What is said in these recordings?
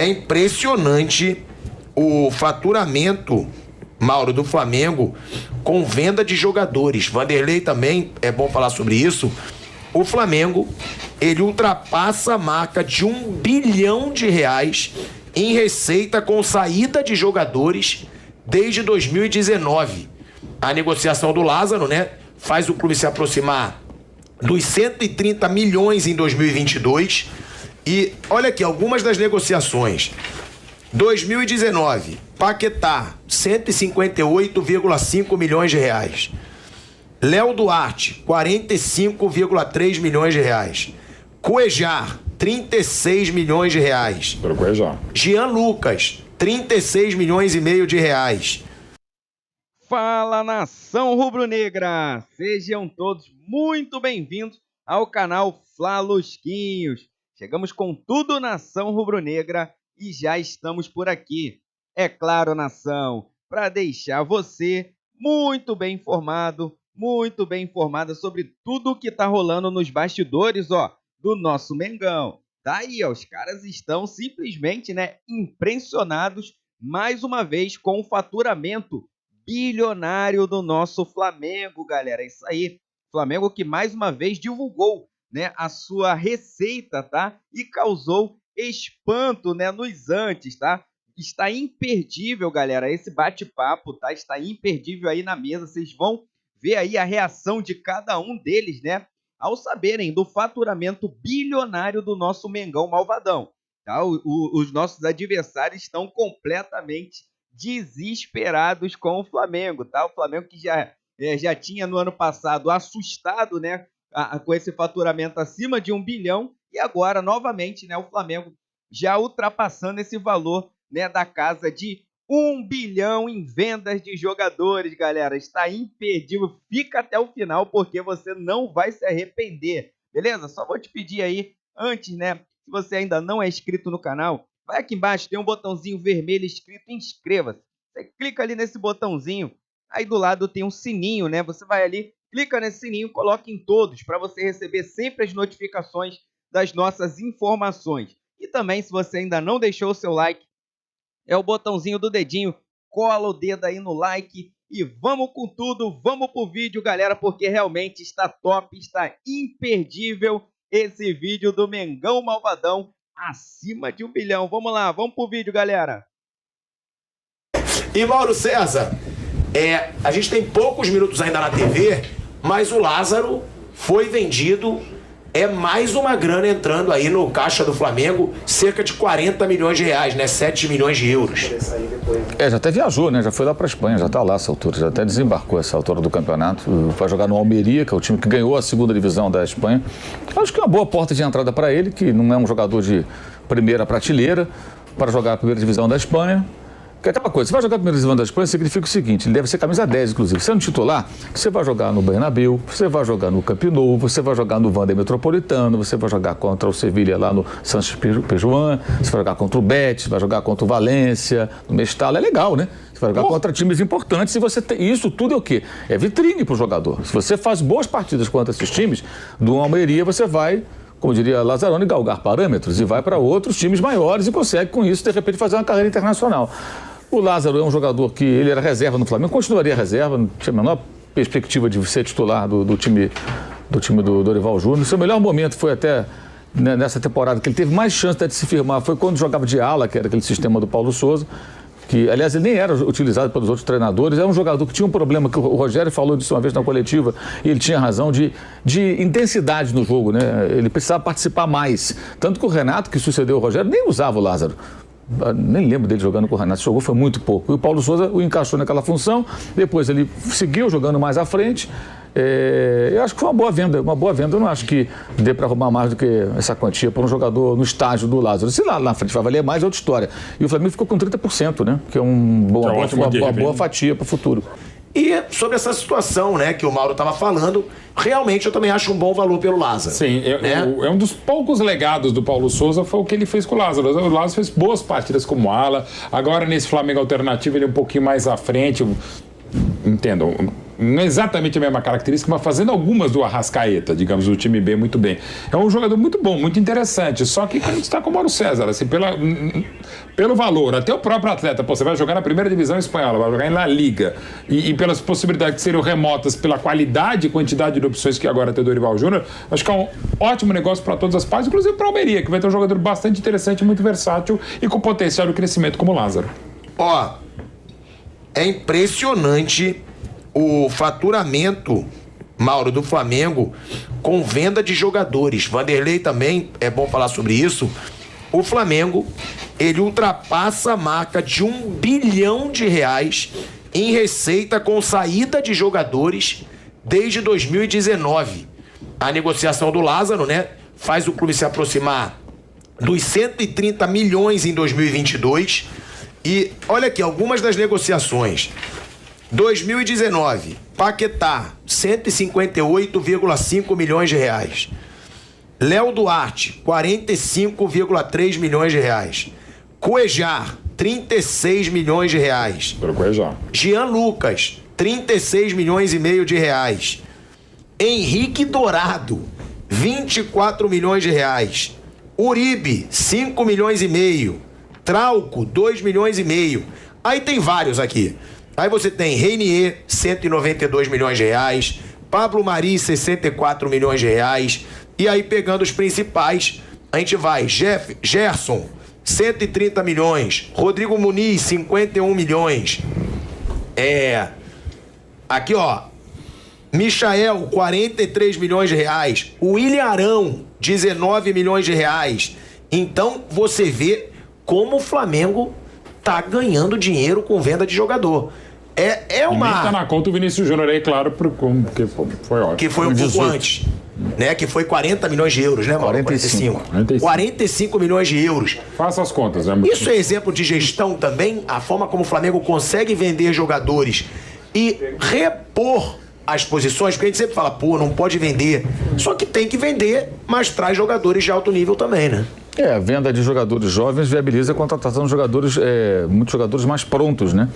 é impressionante o faturamento, Mauro, do Flamengo com venda de jogadores. Vanderlei também, é bom falar sobre isso. O Flamengo, ele ultrapassa a marca de R$ 1 bilhão em receita com saída de jogadores desde 2019. A negociação do Lázaro, né, faz o clube se aproximar dos 130 milhões em 2022. E olha aqui, algumas das negociações. 2019, Paquetá, 158,5 milhões de reais. Léo Duarte, 45,3 milhões de reais. Cuejar, 36 milhões de reais. Pelo Cuejar. Jean Lucas, 36 milhões e meio de reais. Fala, nação rubro-negra! Sejam todos muito bem-vindos ao canal Fla-Losquinhos. Chegamos com tudo, nação rubro-negra, e já estamos por aqui. É claro, nação, para deixar você muito bem informada sobre tudo o que está rolando nos bastidores, ó, do nosso Mengão. Tá aí, ó, os caras estão simplesmente, né, impressionados mais uma vez com o faturamento bilionário do nosso Flamengo, galera. É isso aí. Flamengo que mais uma vez divulgou, né, a sua receita, tá? E causou espanto, né, nos antes, tá? Está imperdível, galera, esse bate-papo, tá? Está imperdível aí na mesa. Vocês vão ver aí a reação de cada um deles, né, ao saberem do faturamento bilionário do nosso Mengão Malvadão, tá? Os nossos adversários estão completamente desesperados com o Flamengo, tá? O Flamengo que já tinha no ano passado assustado, né, com esse faturamento acima de 1 bilhão, e agora novamente, né, o Flamengo já ultrapassando esse valor, né, da casa de 1 bilhão em vendas de jogadores, galera. Está imperdível. Fica até o final porque você não vai se arrepender, beleza? Só vou te pedir aí, antes, né, se você ainda não é inscrito no canal, vai aqui embaixo, tem um botãozinho vermelho escrito inscreva-se. Você clica ali nesse botãozinho, aí do lado tem um sininho, né? Você vai ali, clica nesse sininho, coloca em todos para você receber sempre as notificações das nossas informações. E também, se você ainda não deixou o seu like, é o botãozinho do dedinho, cola o dedo aí no like e vamos com tudo, vamos pro vídeo, galera, porque realmente está top, está imperdível esse vídeo do Mengão Malvadão acima de 1 bilhão. Vamos lá, vamos pro vídeo, galera. E Mauro César, a gente tem poucos minutos ainda na TV, mas o Lázaro foi vendido. É mais uma grana entrando aí no caixa do Flamengo, cerca de 40 milhões de reais, né? 7 milhões de euros. Já até viajou, né? Já foi lá para a Espanha, já está lá essa altura, já até desembarcou essa altura do campeonato. Vai jogar no Almeria, que é o time que ganhou a segunda divisão da Espanha. Acho que é uma boa porta de entrada para ele, que não é um jogador de primeira prateleira, para jogar a primeira divisão da Espanha. Que é aquela coisa, você vai jogar a primeira divisão da Espanha, significa o seguinte, ele deve ser camisa 10, inclusive. Sendo titular, você vai jogar no Bernabéu, você vai jogar no Camp Nou, você vai jogar no Wanda Metropolitano, você vai jogar contra o Sevilha lá no Santos Pizjuán, você vai jogar contra o Betis, vai jogar contra o Valência, no Mestalla. É legal, né? Você vai jogar contra times importantes e você tem... Isso tudo é o quê? É vitrine para o jogador. Se você faz boas partidas contra esses times, do Almeria você vai, como diria Lazzaroni, galgar parâmetros e vai para outros times maiores e consegue com isso, de repente, fazer uma carreira internacional. O Lázaro é um jogador que ele era reserva no Flamengo, continuaria reserva, não tinha a menor perspectiva de ser titular do time do Dorival Júnior. Seu melhor momento foi até nessa temporada, que ele teve mais chance de se firmar, foi quando jogava de ala, que era aquele sistema do Paulo Souza, que, aliás, ele nem era utilizado pelos outros treinadores. Era um jogador que tinha um problema, que o Rogério falou disso uma vez na coletiva, e ele tinha razão, de intensidade no jogo, né? Ele precisava participar mais. Tanto que o Renato, que sucedeu o Rogério, nem usava o Lázaro. Nem lembro dele jogando com o Renato, jogou foi muito pouco. E o Paulo Souza o encaixou naquela função, depois ele seguiu jogando mais à frente. Eu acho que foi uma boa venda, Eu não acho que dê para arrumar mais do que essa quantia para um jogador no estágio do Lázaro. Se lá na frente vai valer mais, é outra história. E o Flamengo ficou com 30%, né? Que é uma boa fatia para o futuro. E sobre essa situação, né, que o Mauro estava falando, realmente eu também acho um bom valor pelo Lázaro. Sim, é um dos poucos legados do Paulo Souza, foi o que ele fez com o Lázaro. O Lázaro fez boas partidas como ala, agora nesse Flamengo alternativo ele é um pouquinho mais à frente, entendam, não é exatamente a mesma característica, mas fazendo algumas do Arrascaeta, digamos, do time B muito bem. É um jogador muito bom, muito interessante, só que quando está com o Mauro César, assim, pelo valor, até o próprio atleta, pô, você vai jogar na primeira divisão espanhola, vai jogar em La Liga, e pelas possibilidades que seriam remotas, pela qualidade e quantidade de opções que agora tem o Dorival Júnior, acho que é um ótimo negócio para todas as partes, inclusive para o Almeria, que vai ter um jogador bastante interessante, muito versátil e com potencial de crescimento como o Lázaro. Ó, é impressionante o faturamento, Mauro, do Flamengo com venda de jogadores. Vanderlei também, é bom falar sobre isso. O Flamengo, ele ultrapassa a marca de R$1 bilhão em receita com saída de jogadores desde 2019. A negociação do Lázaro, né, faz o clube se aproximar dos 130 milhões em 2022. E olha aqui, algumas das negociações. 2019, Paquetá, 158,5 milhões de reais. Léo Duarte, 45,3 milhões de reais. Cuejar, 36 milhões de reais. Para o Cuejar. Jean Lucas, 36 milhões e meio de reais. Henrique Dourado, 24 milhões de reais. Uribe, 5 milhões e meio. Trauco, 2 milhões e meio. Aí tem vários aqui. Aí você tem Reinier, 192 milhões de reais. Pablo Mari, 64 milhões de reais. E aí, pegando os principais, a gente vai Gerson, 130 milhões. Rodrigo Muniz, 51 milhões. Aqui, ó. Michael, 43 milhões de reais. William Arão, 19 milhões de reais. Então, você vê como o Flamengo tá ganhando dinheiro com venda de jogador. É uma... E nem tá na conta o Vinícius Júnior aí, claro, porque foi ótimo. Que foi um pouco antes, né? Que foi 40 milhões de euros, né, Mauro? 45 milhões de euros. Faça as contas, né? Isso é exemplo de gestão também? A forma como o Flamengo consegue vender jogadores e repor as posições, porque a gente sempre fala, pô, não pode vender. Só que tem que vender, mas traz jogadores de alto nível também, né? A venda de jogadores jovens viabiliza a contratação de jogadores, muitos jogadores mais prontos, né?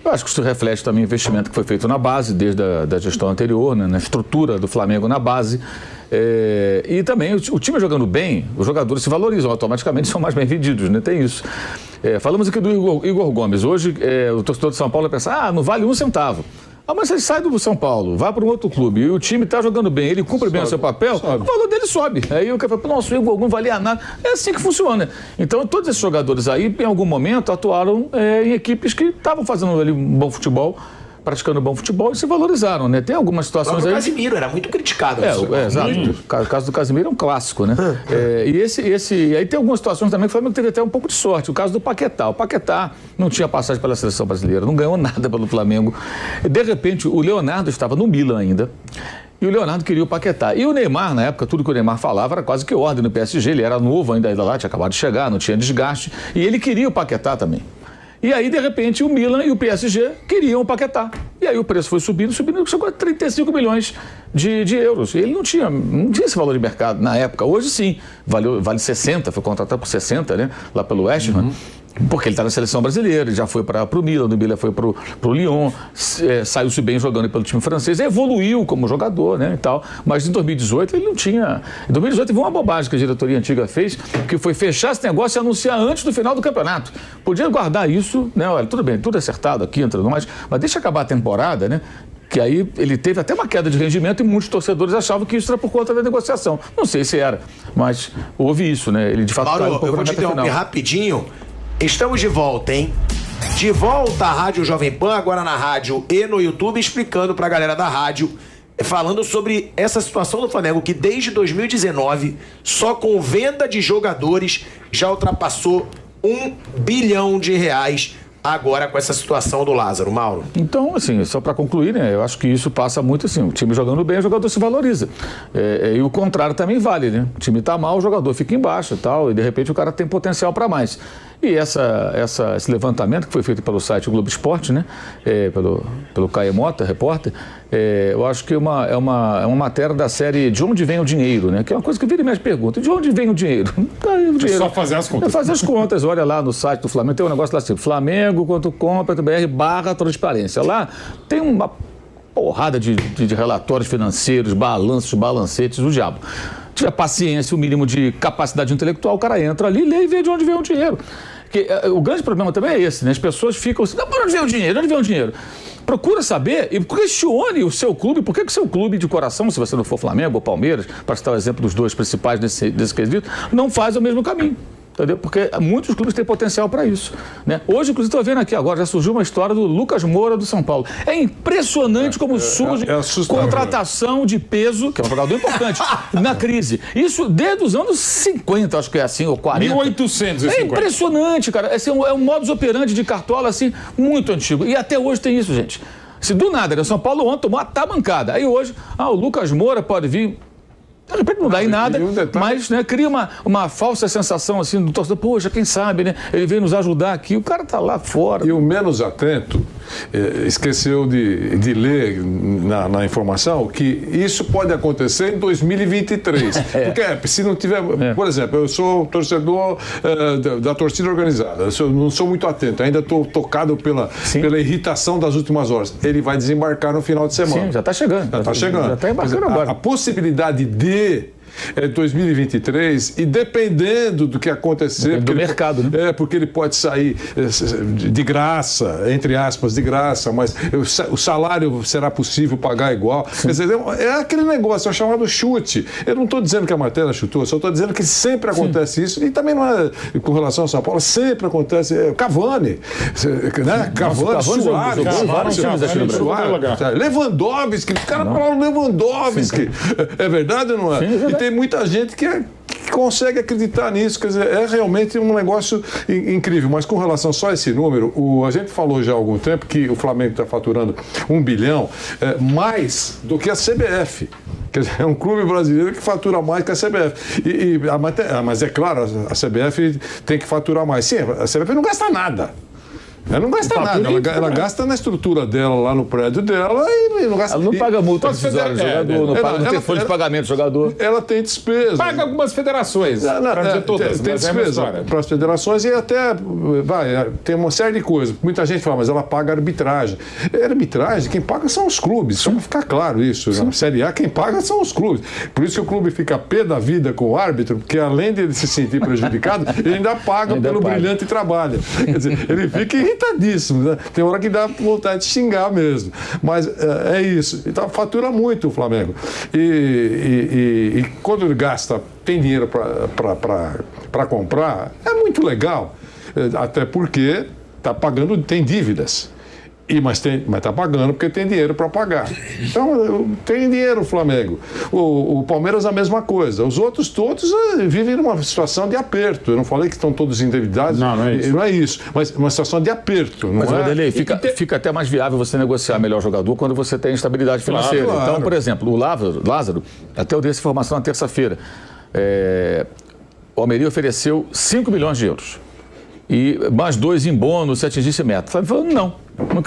Eu acho que isso reflete também o investimento que foi feito na base, desde a da gestão anterior, né? Na estrutura do Flamengo na base. E também o time jogando bem, os jogadores se valorizam, automaticamente são mais bem vendidos, né? Tem isso. Falamos aqui do Igor Gomes. Hoje, o torcedor de São Paulo vai pensar, não vale 1 centavo. Mas ele sai do São Paulo, vai para um outro clube e o time está jogando bem, ele cumpre bem o seu papel, o valor dele sobe. Aí o cara fala, nossa, o Igor não valia nada. É assim que funciona. Então, todos esses jogadores aí, em algum momento, atuaram em equipes que estavam fazendo ali um bom futebol, praticando bom futebol e se valorizaram, né? Tem algumas situações aí... O Casimiro era muito criticado. Exato. O caso do Casimiro é um clássico, né? E aí tem algumas situações também que o Flamengo teve até um pouco de sorte. O caso do Paquetá. O Paquetá não tinha passagem pela seleção brasileira, não ganhou nada pelo Flamengo. E, de repente, o Leonardo estava no Milan ainda. E o Leonardo queria o Paquetá. E o Neymar, na época, tudo que o Neymar falava era quase que ordem no PSG. Ele era novo ainda lá, tinha acabado de chegar, não tinha desgaste. E ele queria o Paquetá também. E aí, de repente, o Milan e o PSG queriam o Paquetá. E aí o preço foi subindo, chegou a 35 milhões de euros. E ele não tinha esse valor de mercado na época. Hoje, sim, vale 60, foi contratado por 60, né? Lá pelo West Ham. Porque ele está na seleção brasileira, ele já foi para o Milan, do Milan foi para o Lyon, saiu-se bem jogando pelo time francês, evoluiu como jogador, né, e tal, mas em 2018 ele não tinha... Em 2018 teve uma bobagem que a diretoria antiga fez, que foi fechar esse negócio e anunciar antes do final do campeonato. Podia guardar isso, né, olha, tudo bem, tudo acertado aqui entre nós, mas deixa acabar a temporada, né, que aí ele teve até uma queda de rendimento e muitos torcedores achavam que isso era por conta da negociação. Não sei se era, mas houve isso, né, ele de fato... Mauro, eu vou te interromper rapidinho. Estamos de volta, hein? De volta à Rádio Jovem Pan, agora na rádio e no YouTube, explicando pra galera da rádio, falando sobre essa situação do Flamengo, que desde 2019, só com venda de jogadores, já ultrapassou R$1 bilhão agora com essa situação do Lázaro. Mauro? Então, assim, só para concluir, né, eu acho que isso passa muito assim, o time jogando bem, o jogador se valoriza. E o contrário também vale, né? O time tá mal, o jogador fica embaixo e tal, e de repente o cara tem potencial para mais. E esse levantamento que foi feito pelo site Globo Esporte, né, pelo Caio Mota, repórter, eu acho que é uma matéria da série De Onde Vem o Dinheiro, né? Que é uma coisa que vira e mexe pergunta. De onde vem o dinheiro? O dinheiro. Só fazer as contas. É fazer as contas. Olha lá no site do Flamengo, tem um negócio lá assim, flamengo.com.br/transparência. Lá tem uma porrada de relatórios financeiros, balanços, balancetes, o diabo. Se tiver paciência, o mínimo de capacidade intelectual, o cara entra ali, lê e vê de onde vem o dinheiro. O grande problema também é esse, né? As pessoas ficam assim, por onde vem o dinheiro? Onde vem o dinheiro? Procura saber e questione o seu clube. Por que o seu clube de coração, se você não for Flamengo ou Palmeiras, para citar o exemplo dos dois principais desse quesito, não faz o mesmo caminho? Entendeu? Porque muitos clubes têm potencial para isso, né? Hoje, inclusive, estou vendo aqui agora, já surgiu uma história do Lucas Moura do São Paulo. É impressionante como surge contratação de peso, que é um jogador importante, na crise. Isso desde os anos 50, acho que é assim, ou 40. 1850. É impressionante, cara. Esse é um modus operandi de cartola, assim, muito antigo. E até hoje tem isso, gente. Se do nada, né? O São Paulo ontem tomou a tabancada. Aí hoje, o Lucas Moura pode vir. De repente não dá em nada, mas, né, cria uma falsa sensação assim do torcedor, poxa, quem sabe, né? Ele veio nos ajudar aqui, o cara tá lá fora. E o menos atento esqueceu de ler na informação que isso pode acontecer em 2023. Porque se não tiver... Por exemplo, eu sou torcedor da torcida organizada, não sou muito atento, ainda estou tocado pela irritação das últimas horas. Ele vai desembarcar no final de semana. Sim, já está chegando. Já está chegando. Já está embarcando agora. A possibilidade de 2023 e dependendo do que acontecer do mercado, né? Porque ele pode sair de graça, entre aspas, de graça, mas o salário será possível pagar igual. Quer dizer, é aquele negócio, é o chamado chute. Eu não estou dizendo que a matéria chutou, só estou dizendo que sempre acontece isso, e também não é com relação ao São Paulo, sempre acontece. Cavani, né? Cavani, Suárez, Lewandowski, os caras falaram Lewandowski. É verdade ou não é? Sim, tem muita gente que consegue acreditar nisso, quer dizer, é realmente um negócio incrível, mas com relação só a esse número, a gente falou já há algum tempo que o Flamengo está faturando 1 bilhão, mais do que a CBF. Quer dizer, é um clube brasileiro que fatura mais que a CBF. Mas é claro, a CBF tem que faturar mais. Sim, a CBF não gasta nada. Ela não gasta nada, ela gasta na estrutura dela, lá no prédio dela e não gasta. Ela não paga multa do jogador, não tem folha de pagamento do jogador. Ela tem despesa. Paga algumas federações, para dizer todas. Tem despesa para as federações e até tem uma série de coisas. Muita gente fala, mas ela paga arbitragem. Arbitragem, quem paga são os clubes, só para ficar claro isso. Na Série A, quem paga são os clubes. Por isso que o clube fica pé da vida com o árbitro, porque além de ele se sentir prejudicado, ele ainda paga pelo brilhante trabalho. Quer dizer, ele fica irritadíssimo, né? Tem hora que dá vontade de xingar mesmo. Mas é isso. Então fatura muito o Flamengo. E quando ele gasta, tem dinheiro para comprar, é muito legal. Até porque tem dívidas. Mas está pagando porque tem dinheiro para pagar. Então, tem dinheiro o Flamengo. O Palmeiras a mesma coisa. Os outros todos vivem numa situação de aperto. Eu não falei que estão todos endividados. Não é isso. Não é isso. Mas uma situação de aperto. Mas, Vanderlei, fica até mais viável você negociar melhor jogador quando você tem instabilidade financeira. Claro. Então, por exemplo, o Lázaro, até eu dei essa informação na terça-feira, o Almeria ofereceu 5 milhões de euros. E mais 2 em bônus se atingisse meta. O Flamengo falou, não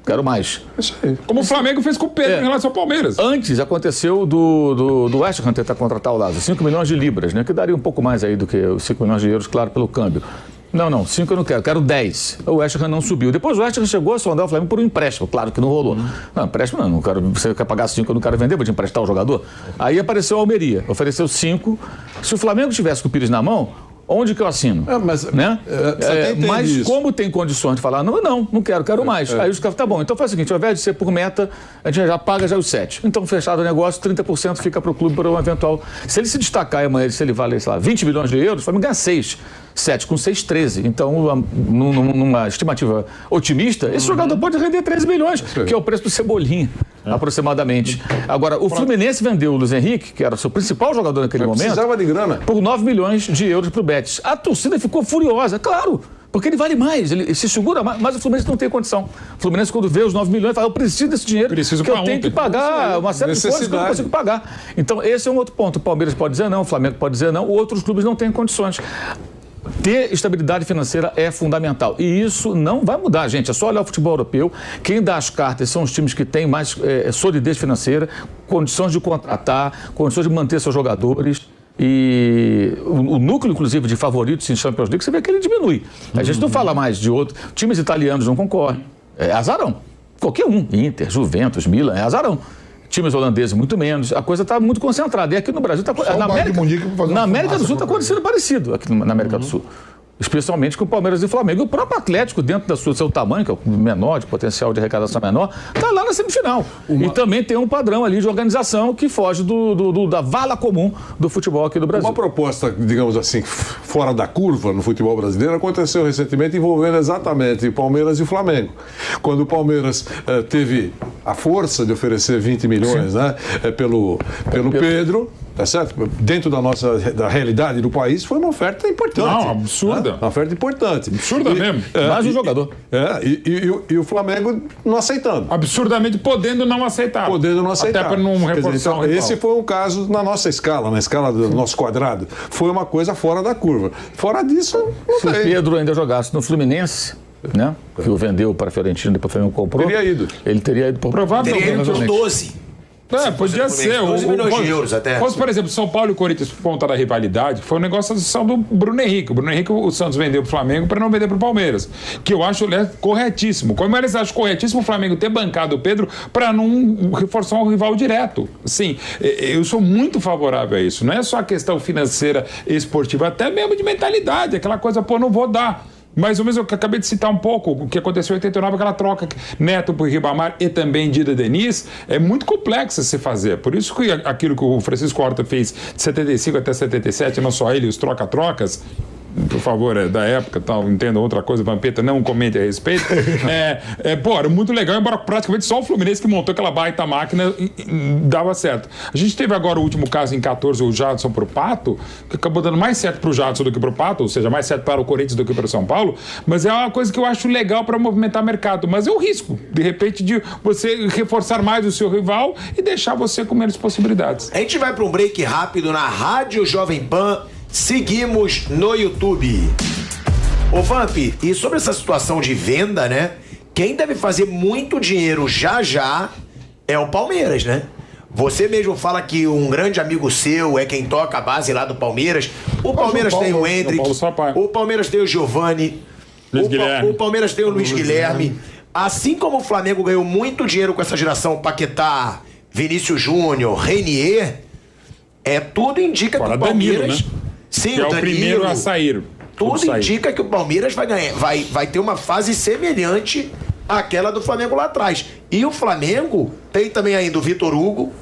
quero mais. Isso aí. Como o Flamengo fez com o Pedro em relação ao Palmeiras. Antes aconteceu do West Ham tentar contratar o Lázaro, 5 milhões de libras, né? Que daria um pouco mais aí do que os 5 milhões de euros, claro, pelo câmbio. Não, 5 eu não quero 10. O West Ham não subiu. Depois o West Ham chegou a sondar o Flamengo por um empréstimo, claro que não rolou. Não, empréstimo não quero, você quer pagar 5, eu não quero vender, vou te emprestar o jogador. Aí apareceu a Almeria, ofereceu 5. Se o Flamengo tivesse com o Pires na mão, onde que eu assino? Né? Mas isso. Como tem condições de falar, não quero mais. Aí os caras, tá bom, então faz o seguinte, ao invés de ser por meta, a gente já paga já os 7. Então, fechado o negócio, 30% fica para o clube para um eventual... Se ele se destacar amanhã, se ele vale, sei lá, 20 milhões de euros, o Flamengo ganha 6. 7 com 6, 13. Então, numa estimativa otimista, esse jogador pode render 13 milhões, que é o preço do Cebolinha, aproximadamente. Agora, o Fluminense vendeu o Luiz Henrique, que era o seu principal jogador naquele momento, precisava de grana, por 9 milhões de euros para o Betis. A torcida ficou furiosa, claro, porque ele vale mais, ele se segura mais, mas o Fluminense não tem condição. O Fluminense, quando vê os 9 milhões, fala, eu preciso desse dinheiro, que eu tenho que pagar uma série de coisas que eu não consigo pagar. Então, esse é um outro ponto. O Palmeiras pode dizer não, o Flamengo pode dizer não, outros clubes não têm condições. ter estabilidade financeira é fundamental. E isso não vai mudar, gente. É só olhar o futebol europeu. Quem dá as cartas são os times que têm mais solidez financeira, condições de contratar, condições de manter seus jogadores. E o núcleo, inclusive, de favoritos em Champions League, você vê que ele diminui. A gente não fala mais de outros. Times italianos não concorrem. É azarão. Qualquer um. Inter, Juventus, Milan, é azarão. Times holandeses muito menos. A coisa está muito concentrada. E aqui no Brasil está... Na América do Sul está acontecendo parecido, aqui na América do Sul. Especialmente com o Palmeiras e o Flamengo. E o próprio Atlético, dentro do seu tamanho, que é o menor, de potencial de arrecadação menor, está lá na semifinal. E também tem um padrão ali de organização que foge da vala comum do futebol aqui do Brasil. Uma proposta, digamos assim, fora da curva no futebol brasileiro aconteceu recentemente envolvendo exatamente Palmeiras e Flamengo. Quando o Palmeiras teve a força de oferecer 20 milhões, né, pelo Pedro, tá certo? Dentro da realidade do país, foi uma oferta importante. Não, absurda. Uma oferta importante. Absurda mesmo. Mais um jogador. E o Flamengo não aceitando. Absurdamente podendo não aceitar. Até para não reforçar o rival. Esse foi um caso na nossa escala, na escala do nosso quadrado. Foi uma coisa fora da curva. Fora disso, não Se o Pedro ainda jogasse no Fluminense, né? Que o vendeu para a Fiorentina, depois o Flamengo comprou. Teria ido. Ele teria ido por Provavelmente. Teria ido por 12. Podia ser. 12 milhões de euros até. Fosse, por exemplo, São Paulo e Corinthians, por conta da rivalidade, foi um negociação do Bruno Henrique. O Bruno Henrique, o Santos vendeu pro Flamengo para não vender pro Palmeiras. Que eu acho corretíssimo. Como eles acham corretíssimo o Flamengo ter bancado o Pedro para não reforçar um rival direto. Sim, eu sou muito favorável a isso. Não é só a questão financeira e esportiva, até mesmo de mentalidade. Aquela coisa, não vou dar. Mais ou menos, eu acabei de citar um pouco o que aconteceu em 89, aquela troca Neto por Ribamar e também Dida Denis, é muito complexa se fazer. Por isso que aquilo que o Francisco Horta fez de 75 até 77, não só ele, os troca-trocas, por favor, da época, tal, entenda outra coisa, Vampeta, não comente a respeito. Era muito legal, embora praticamente só o Fluminense que montou aquela baita máquina dava certo. A gente teve agora o último caso em 14, o Jadson pro Pato, que acabou dando mais certo pro Jadson do que pro Pato, ou seja, mais certo para o Corinthians do que para o São Paulo, mas é uma coisa que eu acho legal para movimentar o mercado, mas é o risco, de repente, de você reforçar mais o seu rival e deixar você com menos possibilidades. A gente vai para um break rápido na Rádio Jovem Pan. Seguimos no YouTube. Ô Vamp, e sobre essa situação de venda, né? Quem deve fazer muito dinheiro já é o Palmeiras, né? Você mesmo fala que um grande amigo seu é quem toca a base lá do Palmeiras. O Palmeiras tem o Hendrick, o Palmeiras tem o Giovani, o Palmeiras tem o Luiz Guilherme. Assim como o Flamengo ganhou muito dinheiro com essa geração Paquetá, Vinícius Júnior, Renier, tudo indica que o Palmeiras... Danilo, né? Sim, que é o primeiro a sair. Tudo indica que o Palmeiras vai ganhar, vai ter uma fase semelhante àquela do Flamengo lá atrás. E o Flamengo tem também ainda o Vitor Hugo,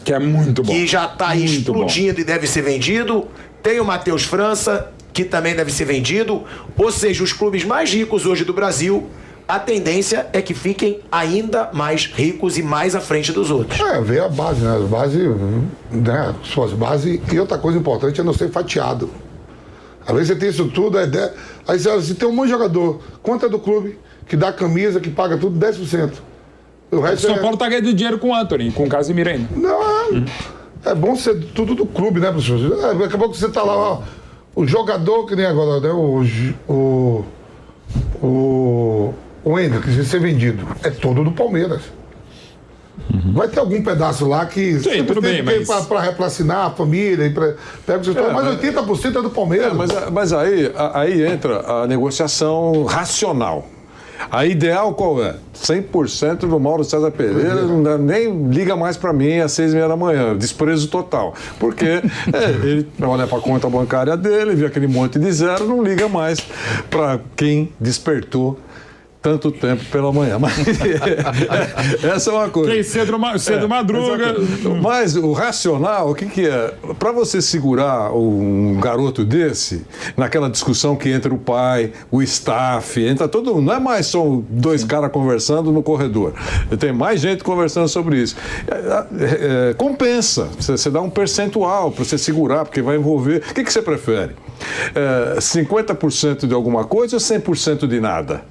que é muito bom. Que já está explodindo e deve ser vendido. Tem o Matheus França, que também deve ser vendido. Ou seja, os clubes mais ricos hoje do Brasil, a tendência é que fiquem ainda mais ricos e mais à frente dos outros. Ver a base, né? As bases, né? Suas bases. E outra coisa importante é não ser fatiado. Às vezes você tem isso tudo, aí você tem um monte de jogador. Quanto é do clube que dá camisa, que paga tudo 10%? O resto São Paulo tá ganhando dinheiro com o Antony, com o Casimiro ainda. Não, é bom ser tudo do clube, né, professor? Daqui a pouco você tá lá, ó, o jogador que nem agora, né? O Ender, que vai ser vendido, é todo do Palmeiras. Vai ter algum pedaço lá que sim, tudo bem, mas... para replacinar a família, pega o setor, mas 80% é do Palmeiras. Mas aí entra a negociação racional. A ideal qual é? 100% do Mauro César Pereira nem liga mais para mim às 6h30 da manhã. Desprezo total. Porque ele olha para a conta bancária dele, vê aquele monte de zero, não liga mais para quem despertou tanto tempo pela manhã. Mas essa é uma coisa. Quem cedo madruga. Mas o racional, o que é? Para você segurar um garoto desse, naquela discussão que entra o pai, o staff, entra todo mundo. Não é mais só dois caras conversando no corredor. Tem mais gente conversando sobre isso. Compensa. Você dá um percentual para você segurar, porque vai envolver. O que você prefere? 50% de alguma coisa ou 100% de nada?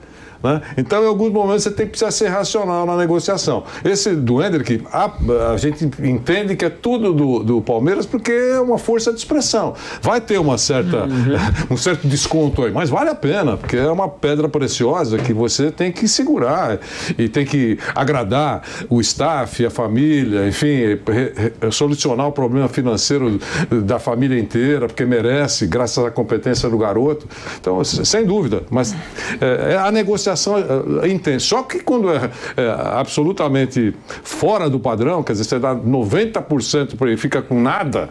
né? Então, em alguns momentos, você tem que precisar ser racional na negociação. Esse do Endrick, a gente entende que é tudo do Palmeiras porque é uma força de expressão. Vai ter um certo desconto aí, mas vale a pena, porque é uma pedra preciosa que você tem que segurar e tem que agradar o staff, a família, enfim, solucionar o problema financeiro da família inteira, porque merece, graças à competência do garoto. Então, sem dúvida, mas a negociação é intensa. Só que quando é absolutamente fora do padrão, quer dizer, você dá 90% para ele e fica com nada,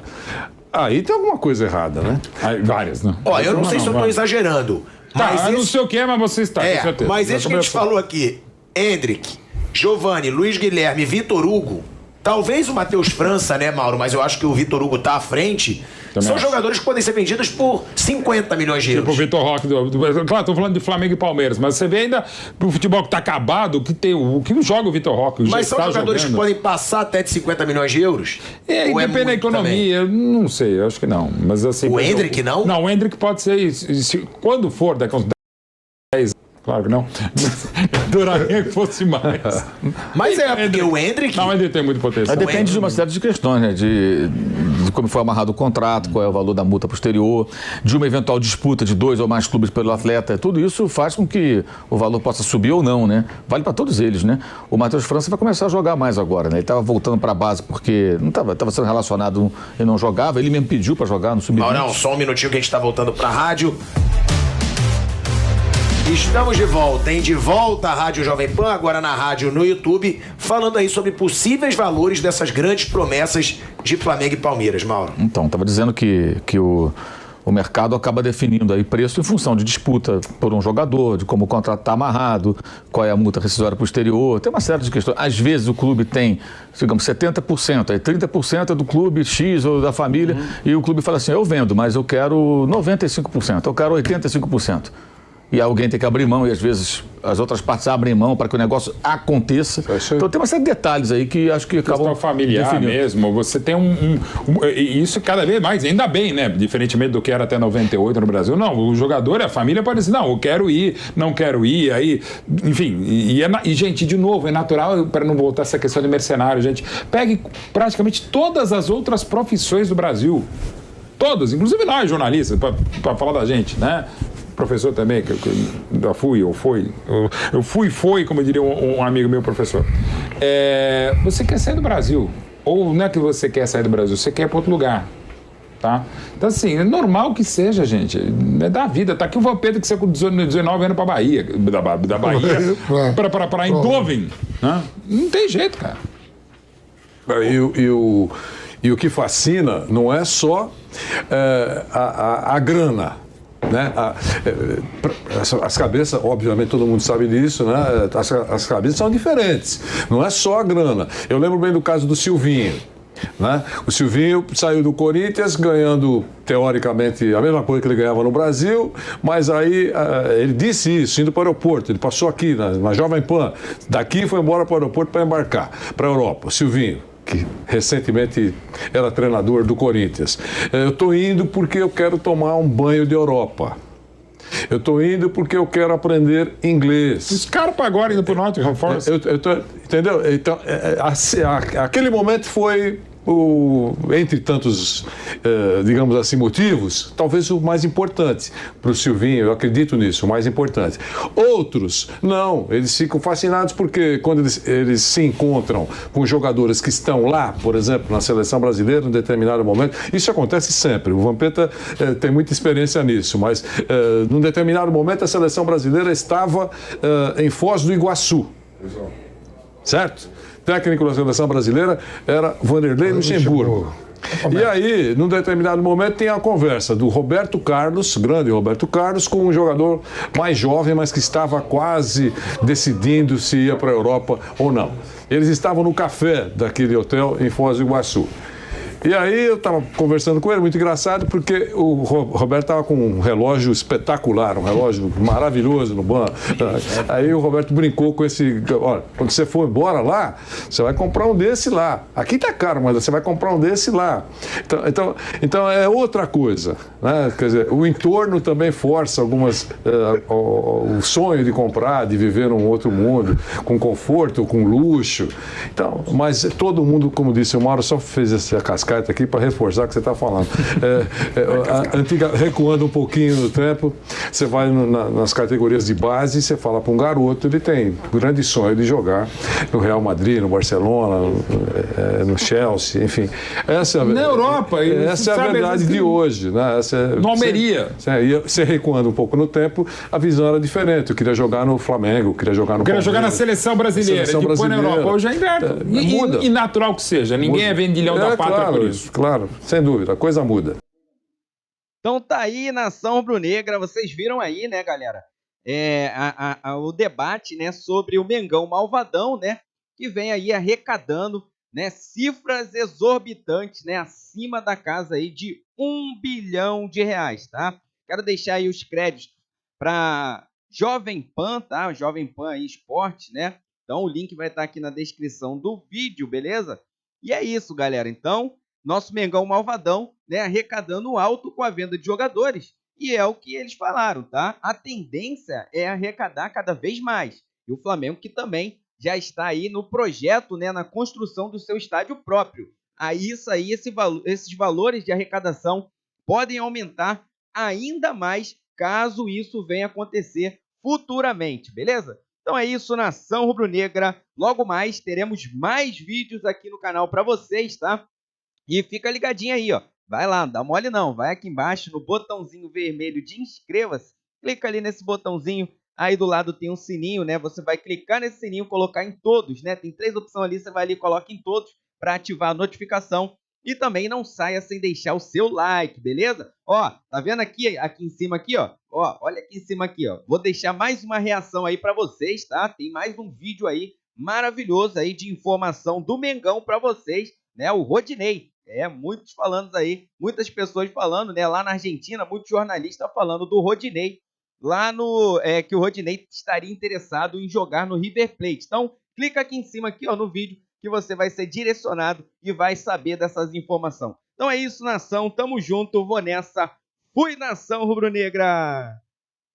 aí tem alguma coisa errada, né? Aí, várias, né? Ó, eu não sei se eu estou exagerando. Mas eu não sei o que é, mas você está, com certeza. Mas esse que a gente falou aqui, Endrick, Giovani, Luiz Guilherme, Vitor Hugo, talvez o Matheus França, né, Mauro? Mas eu acho que o Vitor Hugo tá à frente. Também São acho. Jogadores que podem ser vendidos por 50 milhões de euros. Tipo o Vitor Roque. Claro, tô falando de Flamengo e Palmeiras, mas você vê ainda pro futebol que tá acabado, o que joga o Vitor Roque. Mas são jogadores que podem passar até de 50 milhões de euros? Depende da economia, eu não sei, eu acho que não. Mas, assim, O Endrick não? Não, o Endrick pode ser, quando for, daqui a uns 10, claro que não. Adoraria que fosse mais. Mas porque o Endrick... Não, o Endrick tem muito potencial. Aí depende de uma série de questões, né? De como foi amarrado o contrato, qual é o valor da multa posterior, de uma eventual disputa de 2 ou mais clubes pelo atleta. Tudo isso faz com que o valor possa subir ou não, né? Vale para todos eles, né? O Matheus França vai começar a jogar mais agora, né? Ele estava voltando para a base porque não estava sendo relacionado e não jogava. Ele mesmo pediu para jogar no sub-20. Não, só um minutinho que a gente está voltando para a rádio. Estamos de volta, hein? De volta à Rádio Jovem Pan, agora na rádio no YouTube, falando aí sobre possíveis valores dessas grandes promessas de Flamengo e Palmeiras, Mauro. Então, estava dizendo que o mercado acaba definindo aí preço em função de disputa por um jogador, de como o contrato está amarrado, qual é a multa rescisória posterior, tem uma série de questões. Às vezes o clube tem, digamos, 70%, aí 30% é do clube X ou da família, e o clube fala assim, eu vendo, mas eu quero 95%, eu quero 85%. E alguém tem que abrir mão, e às vezes as outras partes abrem mão para que o negócio aconteça. Então tem uma série de detalhes aí que acho que acabam questão familiar definindo. Mesmo, você tem e isso cada vez mais, ainda bem, né? Diferentemente do que era até 98 no Brasil. Não, o jogador, a família pode dizer, não, eu quero ir, não quero ir, aí, enfim, e gente, de novo, é natural, para não voltar essa questão de mercenário, gente, pegue praticamente todas as outras profissões do Brasil, todas, inclusive nós, jornalistas, para falar da gente, né? Professor também, que eu já fui, ou foi. Eu fui e foi, como diria um amigo meu, professor. Você quer sair do Brasil. Ou não é que você quer sair do Brasil, você quer ir para outro lugar. Tá? Então, assim, é normal que seja, gente. É da vida. Tá aqui o Vampeta que você com 19 anos para Bahia. Da Bahia para Eindhoven. Né? Não tem jeito, cara. E o que fascina não é só a grana. Né? As cabeças, obviamente todo mundo sabe disso, né? As cabeças são diferentes, não é só a grana. Eu lembro bem do caso do Silvinho, né? O Silvinho saiu do Corinthians ganhando teoricamente a mesma coisa que ele ganhava no Brasil, mas aí ele disse isso, indo para o aeroporto, ele passou aqui na Jovem Pan, daqui foi embora para o aeroporto para embarcar para a Europa, o Silvinho, que recentemente era treinador do Corinthians. Eu estou indo porque eu quero tomar um banho de Europa. Eu estou indo porque eu quero aprender inglês. Os caras para agora indo para o Nottingham Forest. Entendeu? Então, aquele momento foi entre tantos, digamos assim, motivos, talvez o mais importante para o Silvinho, eu acredito nisso, o mais importante. Outros, não, eles ficam fascinados porque quando eles se encontram com jogadores que estão lá, por exemplo, na seleção brasileira, em determinado momento, isso acontece sempre, o Vampeta tem muita experiência nisso, mas num determinado momento a seleção brasileira estava em Foz do Iguaçu, certo? Técnico da seleção brasileira era Vanderlei Luxemburgo. E aí, num determinado momento, tem a conversa do Roberto Carlos, grande Roberto Carlos, com um jogador mais jovem, mas que estava quase decidindo se ia para a Europa ou não. Eles estavam no café daquele hotel em Foz do Iguaçu. E aí eu estava conversando com ele, muito engraçado, porque o Roberto estava com um relógio espetacular, um relógio maravilhoso no banco. Aí o Roberto brincou com esse, olha, quando você for embora lá, você vai comprar um desse lá. Aqui tá caro, mas você vai comprar um desse lá. Então é outra coisa, né? Quer dizer, o entorno também força algumas, o sonho de comprar, de viver num outro mundo, com conforto, com luxo. Então, mas todo mundo, como disse o Mauro, só fez essa cascata aqui para reforçar o que você está falando. Recuando um pouquinho no tempo, você vai nas categorias de base e você fala para um garoto, ele tem grande sonho de jogar no Real Madrid, no Barcelona, no Chelsea, enfim. Na Europa. Essa é a verdade de hoje. Né? No Almeria. Você recuando um pouco no tempo, a visão era diferente. Eu queria jogar no Flamengo, eu queria jogar no Palmeiras. Jogar na seleção brasileira, depois na Europa. Hoje ainda muda. E natural que seja. Ninguém é vendilhão da pátria por isso. Claro, sem dúvida, a coisa muda. Então tá aí, nação rubro-negra, vocês viram aí, né, galera? O debate, né, sobre o Mengão malvadão, né, que vem aí arrecadando, né, cifras exorbitantes, né, acima da casa aí de R$1 bilhão, tá? Quero deixar aí os créditos para Jovem Pan, tá? Jovem Pan aí Esporte, né? Então o link vai estar aqui na descrição do vídeo, beleza? E é isso, galera. Então, nosso Mengão malvadão, né, arrecadando alto com a venda de jogadores. E é o que eles falaram, tá? A tendência é arrecadar cada vez mais. E o Flamengo que também já está aí no projeto, né, na construção do seu estádio próprio. Esses valores de arrecadação podem aumentar ainda mais caso isso venha acontecer futuramente, beleza? Então é isso, nação rubro-negra. Logo mais teremos mais vídeos aqui no canal para vocês, tá? E fica ligadinho aí, ó. Vai lá, não dá mole não. Vai aqui embaixo no botãozinho vermelho de inscreva-se. Clica ali nesse botãozinho. Aí do lado tem um sininho, né? Você vai clicar nesse sininho, colocar em todos, né? Tem 3 opções ali, você vai ali e coloca em todos para ativar a notificação. E também não saia sem deixar o seu like, beleza? Ó, tá vendo aqui em cima aqui, ó? Ó, olha aqui em cima aqui, ó. Vou deixar mais uma reação aí para vocês, tá? Tem mais um vídeo aí maravilhoso aí de informação do Mengão para vocês, né? O Rodinei. Muitos falando aí, muitas pessoas falando, né? Lá na Argentina, muitos jornalistas falando do Rodinei, lá que o Rodinei estaria interessado em jogar no River Plate. Então, clica aqui em cima aqui, ó, no vídeo, que você vai ser direcionado e vai saber dessas informações. Então é isso, nação. Tamo junto. Vou nessa. Fui, nação rubro-negra!